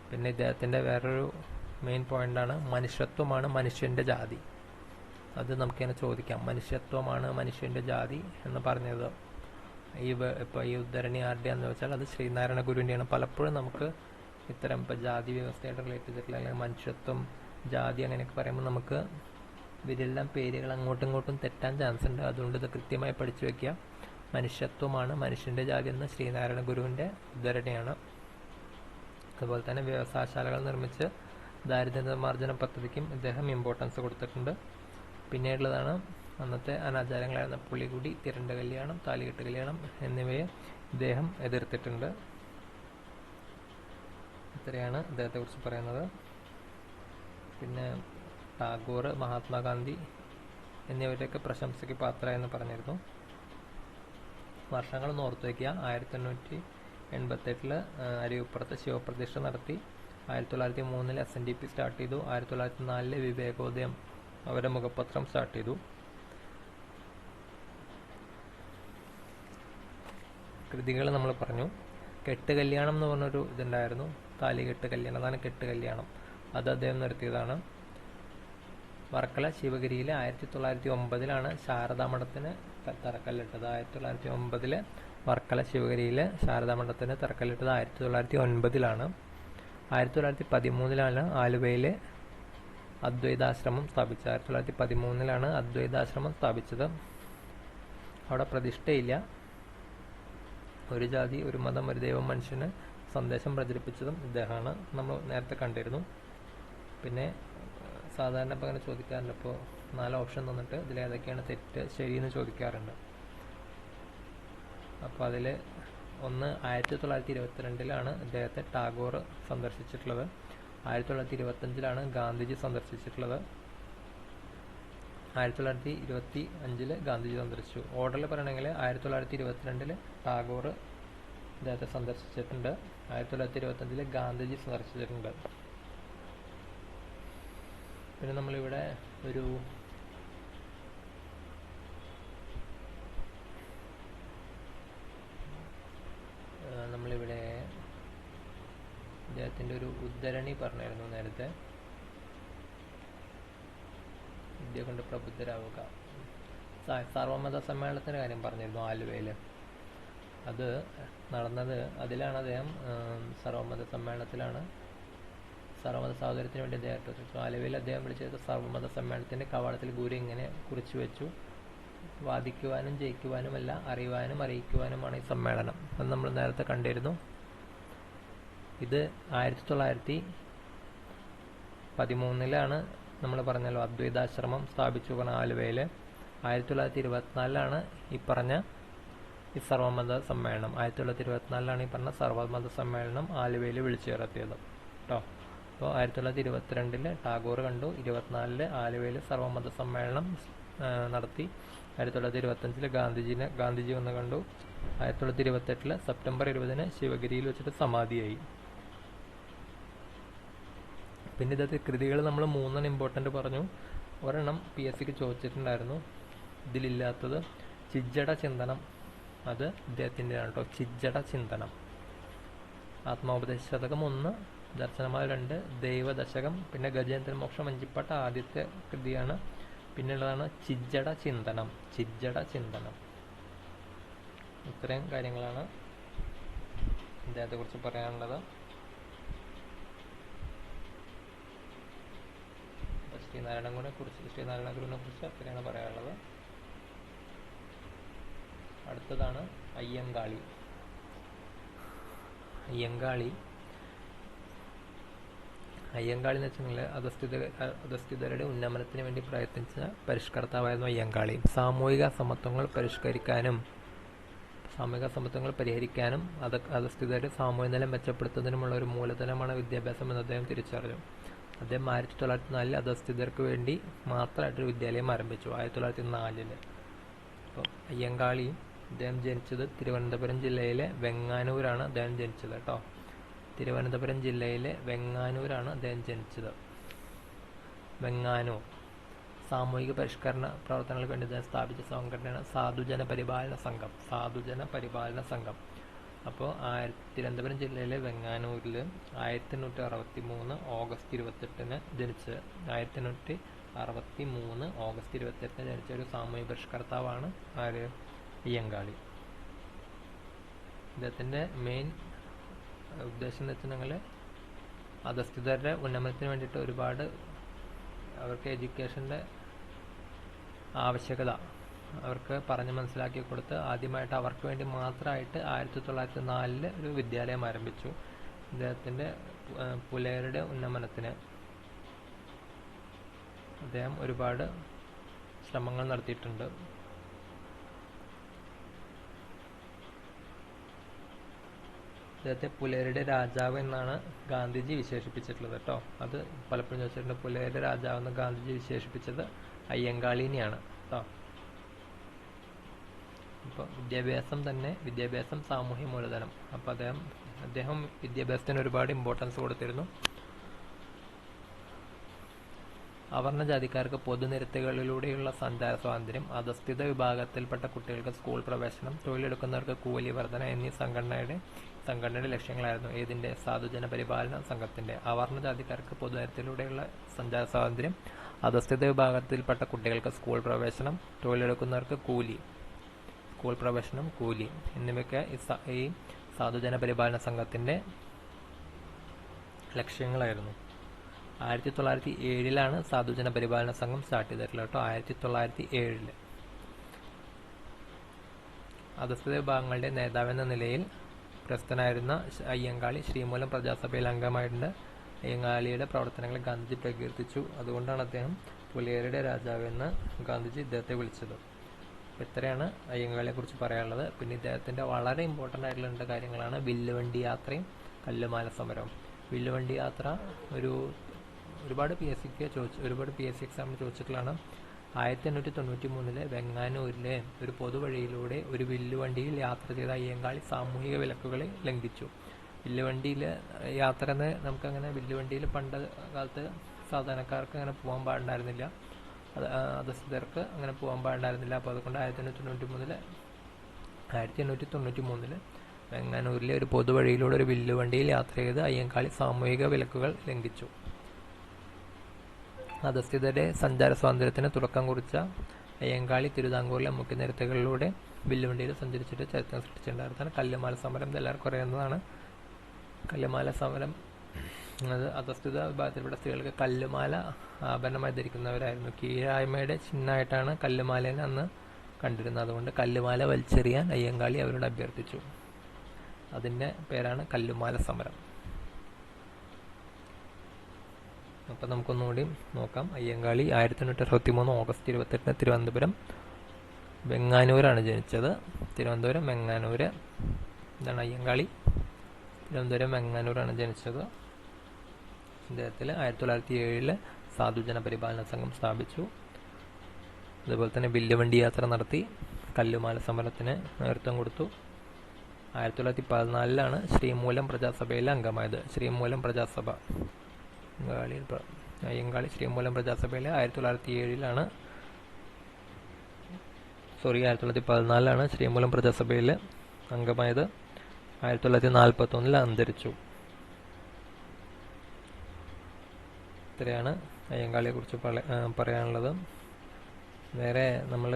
പിന്നെ ഇദ്ദേഹത്തിൻ്റെ വേറൊരു മെയിൻ പോയിന്റാണ് മനുഷ്യത്വമാണ് മനുഷ്യൻ്റെ ജാതി. അത് നമുക്കിങ്ങനെ ചോദിക്കാം. മനുഷ്യത്വമാണ് മനുഷ്യൻ്റെ ജാതി എന്ന് പറഞ്ഞത് ഇപ്പോൾ ഈ ഉദ്ധരണി ആരുടെയാണെന്ന് വെച്ചാൽ അത് ശ്രീനാരായണ ഗുരുവിൻ്റെയാണ്. പലപ്പോഴും നമുക്ക് ഇത്തരം ഇപ്പോൾ ജാതി വ്യവസ്ഥയായിട്ട് റിലേറ്റ് ചെയ്തിട്ടുള്ള അല്ലെങ്കിൽ മനുഷ്യത്വം, ജാതി അങ്ങനെയൊക്കെ പറയുമ്പോൾ നമുക്ക് ഇവരെല്ലാം പേരുകൾ അങ്ങോട്ടും ഇങ്ങോട്ടും തെറ്റാൻ ചാൻസ് ഉണ്ട്. അതുകൊണ്ട് ഇത് കൃത്യമായി പഠിച്ചു വയ്ക്കുക. മനുഷ്യത്വമാണ് മനുഷ്യൻ്റെ ജാതി എന്ന ശ്രീനാരായണ ഗുരുവിൻ്റെ ഉദ്ധരണിയാണ്. അതുപോലെ തന്നെ വ്യവസായശാലകൾ നിർമ്മിച്ച് ദാരിദ്ര്യ നിർമ്മാർജ്ജന പദ്ധതിക്കും ഇദ്ദേഹം ഇമ്പോർട്ടൻസ് കൊടുത്തിട്ടുണ്ട്. പിന്നീടുള്ളതാണ് അന്നത്തെ അനാചാരങ്ങളായിരുന്ന പുളികുടി, തിരണ്ട കല്യാണം, താലികെട്ട് കല്യാണം എന്നിവയെ ഇദ്ദേഹം എതിർത്തിട്ടുണ്ട്. ഇത്രയാണ് ഇദ്ദേഹത്തെക്കുറിച്ച് പറയുന്നത്. പിന്നെ ടാഗോർ, മഹാത്മാഗാന്ധി എന്നിവരുടെയൊക്കെ പ്രശംസയ്ക്ക് പാത്രമെന്ന് പറഞ്ഞിരുന്നു. വർഷങ്ങളൊന്ന് ഓർത്തു വയ്ക്കുക. 1888 അരുവിപ്പുറത്ത് ശിവപ്രതിഷ്ഠ നടത്തി. 1903 SNDP സ്റ്റാർട്ട് ചെയ്തു. 1904 വിവേകോദയം അവരുടെ മുഖപത്രം സ്റ്റാർട്ട് ചെയ്തു. കൃതികൾ നമ്മൾ പറഞ്ഞു. കെട്ട് കല്യാണം എന്ന് പറഞ്ഞൊരു ഇതുണ്ടായിരുന്നു, താലികെട്ട് കല്യാണം, അതാണ് കെട്ട് കല്യാണം. അത് അദ്ദേഹം നിർത്തിയതാണ്. വർക്കല ശിവഗിരിയിലെ 1909 ശാരദാമഠത്തിന് തറക്കല്ലിട്ടത്. 1909 വർക്കല ശിവഗിരിയിലെ ശാരദാമഠത്തിന് തറക്കല്ലിട്ടത് 1909. 1913 ആലുവയിലെ അദ്വൈതാശ്രമം സ്ഥാപിച്ചത്. 1913 അദ്വൈതാശ്രമം സ്ഥാപിച്ചത്. അവിടെ പ്രതിഷ്ഠയില്ല. ഒരു ജാതി ഒരു മതം ഒരു ദൈവം മനുഷ്യന് സന്ദേശം പ്രചരിപ്പിച്ചതും ഇദ്ദേഹമാണ്. നമ്മൾ നേരത്തെ കണ്ടിരുന്നു. പിന്നെ സാധാരണ ഇപ്പോൾ അങ്ങനെ ചോദിക്കാറുണ്ട്, ഇപ്പോൾ 4 ഓപ്ഷൻ തന്നിട്ട് ഇതിലേതൊക്കെയാണ് തെറ്റ് ശരിയെന്ന് ചോദിക്കാറുണ്ട്. അപ്പോൾ അതിൽ ഒന്ന് 1922 ഇദ്ദേഹത്തെ ടാഗോർ സന്ദർശിച്ചിട്ടുള്ളത്. 1925 ഗാന്ധിജി സന്ദർശിച്ചിട്ടുള്ളത്. 1925 ഗാന്ധിജി സന്ദർശിച്ചു. ഓർഡറിൽ പറയണമെങ്കിൽ 1922 ടാഗോർ ഇദ്ദേഹത്തെ സന്ദർശിച്ചിട്ടുണ്ട്. 1925 ഗാന്ധിജി സന്ദർശിച്ചിട്ടുണ്ട്. പിന്നെ നമ്മളിവിടെ ഒരു ഇദ്ദേഹത്തിൻ്റെ ഒരു ഉദ്ധരണി പറഞ്ഞായിരുന്നു നേരത്തെ. വിദ്യ കൊണ്ട് പ്രബുദ്ധരാവുക. സർവമത സമ്മേളനത്തിൻ്റെ കാര്യം പറഞ്ഞിരുന്നു ആലുവയിൽ. അത് നടന്നത് അതിലാണ്. അദ്ദേഹം സർവമത സമ്മേളനത്തിലാണ് സർവമത സഹോദരത്തിന് വേണ്ടി അദ്ദേഹം പ്രവർത്തിച്ചു. ആലുവയിൽ അദ്ദേഹം വിളിച്ചത് സർവമത സമ്മേളനത്തിൻ്റെ കവാടത്തിൽ ഗുരു ഇങ്ങനെ കുറിച്ചു വെച്ചു: വാദിക്കുവാനും ജയിക്കുവാനുമല്ല, അറിയുവാനും അറിയിക്കുവാനുമാണ് ഈ സമ്മേളനം. അത് നമ്മൾ നേരത്തെ കണ്ടിരുന്നു. ഇത് 1913 നമ്മൾ പറഞ്ഞല്ലോ അദ്വൈതാശ്രമം സ്ഥാപിച്ചു പറഞ്ഞ ആലുവയിൽ. 1924 ഈ പറഞ്ഞ ഈ സർവമത സമ്മേളനം. 1924 ഈ പറഞ്ഞ സർവമത സമ്മേളനം ആലുവയിൽ വിളിച്ചു ചേർത്തിയത് കേട്ടോ. അപ്പോൾ 1922 ടാഗോർ കണ്ടു, 24 ആലുവയിൽ സർവമത സമ്മേളനം നടത്തി. 1925 ഗാന്ധിജി വന്ന് കണ്ടു. 1928 സെപ്റ്റംബർ 20 ശിവഗിരിയിൽ വെച്ചിട്ട് സമാധിയായി. പിന്നെ ഇതത്തെ കൃതികൾ നമ്മൾ 3 ഇമ്പോർട്ടൻ്റ് പറഞ്ഞു. ഒരെണ്ണം PSCക്ക് ചോദിച്ചിട്ടുണ്ടായിരുന്നു, ഇതിലില്ലാത്തത് ചിജ്ജട ചിന്തനം. അത് ഇദ്ദേഹത്തിൻ്റെ ആണ് കേട്ടോ. ചിജ്ജട ചിന്തനം. ആത്മോപദേശ ശതകം 1, ദർശനമാല 2, ദൈവദശകം, പിന്നെ ഗജേന്ദ്ര മോക്ഷം വഞ്ചിപ്പാട്ട് ആദ്യത്തെ കൃതിയാണ്. പിന്നെയുള്ളതാണ് ചിജ്ജട ചിന്തനം. ചിജ്ജട ചിന്തനം. ഇത്രയും കാര്യങ്ങളാണ് ഇദ്ദേഹത്തെക്കുറിച്ച് പറയാനുള്ളത്. ശ്രീനാരായണ ഗുരുവിനെ കുറിച്ച് അത്രയാണ് പറയാനുള്ളത്. അടുത്തതാണ് അയ്യങ്കാളി. അയ്യങ്കാളി എന്ന് വെച്ചിട്ടുണ്ടെങ്കിൽ അധസ്ഥിതരുടെ ഉന്നമനത്തിന് വേണ്ടി പ്രയത്നിച്ച പരിഷ്കർത്താവായിരുന്നു അയ്യങ്കാളി. സാമൂഹിക സമത്വങ്ങൾ പരിഹരിക്കാനും അധസ്ഥിതരുടെ സാമൂഹിക നില മെച്ചപ്പെടുത്തുന്നതിനുമുള്ള ഒരു മൂലധനമാണ് വിദ്യാഭ്യാസം എന്ന് അദ്ദേഹം തിരിച്ചറിഞ്ഞു. അദ്ദേഹം 1904 അധസ്ഥിതർക്ക് വേണ്ടി മാത്രമായിട്ടൊരു വിദ്യാലയം ആരംഭിച്ചു. 1904. അപ്പോൾ അയ്യങ്കാളി അദ്ദേഹം ജനിച്ചത് തിരുവനന്തപുരം ജില്ലയിലെ വെങ്ങാനൂരാണ് അദ്ദേഹം ജനിച്ചത് കേട്ടോ. തിരുവനന്തപുരം ജില്ലയിലെ വെങ്ങാനൂരാണ് അദ്ദേഹം ജനിച്ചത്. വെങ്ങാനൂർ. സാമൂഹിക പരിഷ്കരണ പ്രവർത്തനങ്ങൾക്ക് വേണ്ടി അദ്ദേഹം സ്ഥാപിച്ച സംഘടനയാണ് സാധുജന പരിപാലന സംഘം. അപ്പോൾ തിരുവനന്തപുരം ജില്ലയിലെ വെങ്ങാനൂരിൽ 1863 ഓഗസ്റ്റ് 28 ജനിച്ച് 1863 ഓഗസ്റ്റ് 28 ജനിച്ച ഒരു സാമൂഹിക പരിഷ്കർത്താവാണ് ആര്? അയ്യങ്കാളി. ഇദ്ദേഹത്തിൻ്റെ മെയിൻ ഉദ്ദേശം എന്ന് വെച്ചിട്ടുണ്ടെങ്കിൽ അധസ്ഥിതരുടെ ഉന്നമനത്തിന് വേണ്ടിയിട്ട് ഒരുപാട് അവർക്ക് എഡ്യൂക്കേഷൻ്റെ ആവശ്യകത അവർക്ക് പറഞ്ഞ് മനസ്സിലാക്കി കൊടുത്ത് ആദ്യമായിട്ട് അവർക്ക് വേണ്ടി മാത്രമായിട്ട് 1904 ഒരു വിദ്യാലയം ആരംഭിച്ചു. ഇദ്ദേഹത്തിൻ്റെ പുലയരുടെ ഉന്നമനത്തിന് അദ്ദേഹം ഒരുപാട് ശ്രമങ്ങൾ നടത്തിയിട്ടുണ്ട്. ഇദ്ദേഹത്തെ പുലയരുടെ രാജാവ് എന്നാണ് ഗാന്ധിജി വിശേഷിപ്പിച്ചിട്ടുള്ളത് കേട്ടോ. അത് പലപ്പോഴും ചോദിച്ചിട്ടുണ്ട്. പുലയരുടെ രാജാവ് എന്ന് ഗാന്ധിജി വിശേഷിപ്പിച്ചത് അയ്യങ്കാളിനെയാണ് കേട്ടോ. ഇപ്പോൾ വിദ്യാഭ്യാസം സാമൂഹ്യ മൂലധനം. അപ്പോൾ അദ്ദേഹം വിദ്യാഭ്യാസത്തിന് ഒരുപാട് ഇമ്പോർട്ടൻസ് കൊടുത്തിരുന്നു. അവർണ ജാതിക്കാർക്ക് പൊതുനിരത്തുകളിലൂടെയുള്ള സഞ്ചാര സ്വാതന്ത്ര്യം, അധസ്ഥിത വിഭാഗത്തിൽപ്പെട്ട കുട്ടികൾക്ക് സ്കൂൾ പ്രവേശനം, തൊഴിലെടുക്കുന്നവർക്ക് കൂലി വർധന എന്നീ സംഘടനയുടെ ലക്ഷ്യങ്ങളായിരുന്നു ഇതിന്റെ സാധുജന പരിപാലന സംഘത്തിന്റെ. അവർണ ജാതിക്കാർക്ക് പൊതുനിരത്തിലൂടെയുള്ള സഞ്ചാര സ്വാതന്ത്ര്യം, അധസ്ഥിത വിഭാഗത്തിൽപ്പെട്ട കുട്ടികൾക്ക് സ്കൂൾ പ്രവേശനം, തൊഴിലെടുക്കുന്നവർക്ക് സ്കൂൾ പ്രവേശനം, കൂലി എന്നിവയൊക്കെ ഈ സാധുജന പരിപാലന സംഘത്തിന്റെ ലക്ഷ്യങ്ങളായിരുന്നു. 1907 സാധുജന പരിപാലന സംഘം സ്റ്റാർട്ട് ചെയ്തിട്ടുള്ളത് കേട്ടോ. 1907 അധസ്ഥിത വിഭാഗങ്ങളുടെ നേതാവെന്ന നിലയിൽ പ്രസിദ്ധനായിരുന്ന അയ്യങ്കാളി ശ്രീമൂലം പ്രജാസഭയിൽ അംഗമായിട്ടുണ്ട്. അയ്യങ്കാളിയുടെ പ്രവർത്തനങ്ങളെ ഗാന്ധിജി പ്രകീർത്തിച്ചു. അതുകൊണ്ടാണ് അദ്ദേഹം പുലിയരുടെ രാജാവ് എന്ന് ഗാന്ധിജി ഇദ്ദേഹത്തെ വിളിച്ചത്. ഇത്രയാണ് അയ്യങ്കാളിയെ കുറിച്ച് പറയാനുള്ളത്. പിന്നെ ഇദ്ദേഹത്തിന്റെ വളരെ ഇമ്പോർട്ടൻ്റ് ആയിട്ടുള്ള 2 കാര്യങ്ങളാണ് വില്ലുവണ്ടി യാത്രയും കല്ലുമാല സമരവും. വില്ലുവണ്ടി യാത്ര ഒരുപാട് പി എസ് സി എക്സാമിന് ചോദിച്ചിട്ടുള്ളതാണ്. 1893 വെങ്ങാനൂരിലെ ഒരു പൊതുവഴിയിലൂടെ ഒരു വില്ലുവണ്ടിയിൽ യാത്ര ചെയ്ത അയ്യങ്കാളി സാമൂഹിക വിലക്കുകളെ ലംഘിച്ചു. വില്ലുവണ്ടിയിൽ യാത്ര എന്ന് നമുക്കങ്ങനെ വില്ലുവണ്ടിയിൽ പണ്ട് കാലത്ത് സാധാരണക്കാർക്ക് അങ്ങനെ പോകാൻ പാടുണ്ടായിരുന്നില്ല, അധസ്ഥിതർക്ക് അങ്ങനെ പോകാൻ പാടുണ്ടായിരുന്നില്ല. അപ്പോൾ അതുകൊണ്ട് 1893 വെങ്ങാനൂരിലെ ഒരു പൊതുവഴിയിലൂടെ ഒരു വില്ലുവണ്ടിയിൽ യാത്ര ചെയ്ത് അയ്യങ്കാളി സാമൂഹിക വിലക്കുകൾ ലംഘിച്ചു. അധസ്ഥിതരുടെ സഞ്ചാര സ്വാതന്ത്ര്യത്തിന് തുടക്കം കുറിച്ച അയ്യങ്കാളി തിരുവിതാംകൂറിലെ മുഖ്യനിരത്തുകളിലൂടെ വില്ലുവണ്ടിയിൽ സഞ്ചരിച്ചിട്ട് ചരിത്രം സൃഷ്ടിച്ചിട്ടുണ്ടായിരുന്നതാണ് കല്ലുമാല സമരം. ഇതെല്ലാവർക്കും അറിയുന്നതാണ്. കല്ലുമാല സമരം അത് അധസ്ഥിത വിഭാഗത്തിൽപ്പെട്ട സ്ത്രീകൾക്ക് കല്ലുമാല ആഭരണമായി ധരിക്കുന്നവരായിരുന്നു. കീഴായ്മയുടെ ചിഹ്നമായിട്ടാണ് കല്ലുമാലേനെ അന്ന് കണ്ടിരുന്നത്. അതുകൊണ്ട് കല്ലുമാല വലിച്ചെറിയാൻ അയ്യങ്കാളി അവരോട് അഭ്യർത്ഥിച്ചു. അതിൻ്റെ പേരാണ് കല്ലുമാല സമരം. അപ്പം നമുക്കൊന്നുകൂടി നോക്കാം. അയ്യങ്കാളി 1863 ഓഗസ്റ്റ് 28 തിരുവനന്തപുരം വെങ്ങാനൂരാണ് ജനിച്ചത്. തിരുവനന്തപുരം വെങ്ങാനൂര്. ഇതാണ് അയ്യങ്കാളി. തിരുവനന്തപുരം വെങ്ങാനൂരാണ് ജനിച്ചത്. അദ്ദേഹത്തിൽ 1907 സാധുജന പരിപാലന സംഘം സ്ഥാപിച്ചു. അതുപോലെ തന്നെ വില്ലുവണ്ടി യാത്ര നടത്തി. കല്ലുമാല സമരത്തിന് നേതൃത്വം കൊടുത്തു. 1914 ശ്രീമൂലം പ്രജാസഭയിലെ അംഗമായത്. ശ്രീമൂലം പ്രജാസഭ അയ്യങ്കാളി ശ്രീമൂലം പ്രജാസഭയിലെ 1914 ശ്രീമൂലം പ്രജാസഭയിൽ അംഗമായത്. 1941 അന്തരിച്ചു. ഇത്രയാണ് അയ്യങ്കാളിയെ കുറിച്ച് പറയാനുള്ളത്. വേറെ നമ്മൾ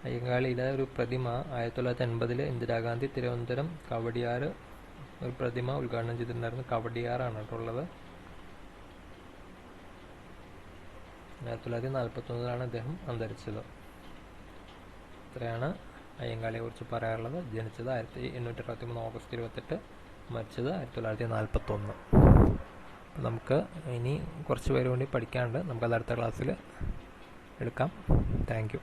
അയ്യങ്കാളിയുടെ ഒരു പ്രതിമ 1980 ഇന്ദിരാഗാന്ധി തിരുവനന്തപുരം കവടിയാർ ഒരു പ്രതിമ ഉദ്ഘാടനം ചെയ്തിട്ടുണ്ടായിരുന്നു. കവടിയാറാണ് കേട്ടോ ഉള്ളത്. 1941 അദ്ദേഹം അന്തരിച്ചത്. ഇത്രയാണ് അയ്യങ്കാളിയെ കുറിച്ച് പറയാനുള്ളത്. ജനിച്ചത് 1863 ഓഗസ്റ്റ് 28, മരിച്ചത് 1941. അപ്പം നമുക്ക് ഇനി കുറച്ച് പേര് കൂടി പഠിക്കാനുണ്ട്. നമുക്കത് അടുത്ത ക്ലാസ്സിൽ എടുക്കാം. Thank you.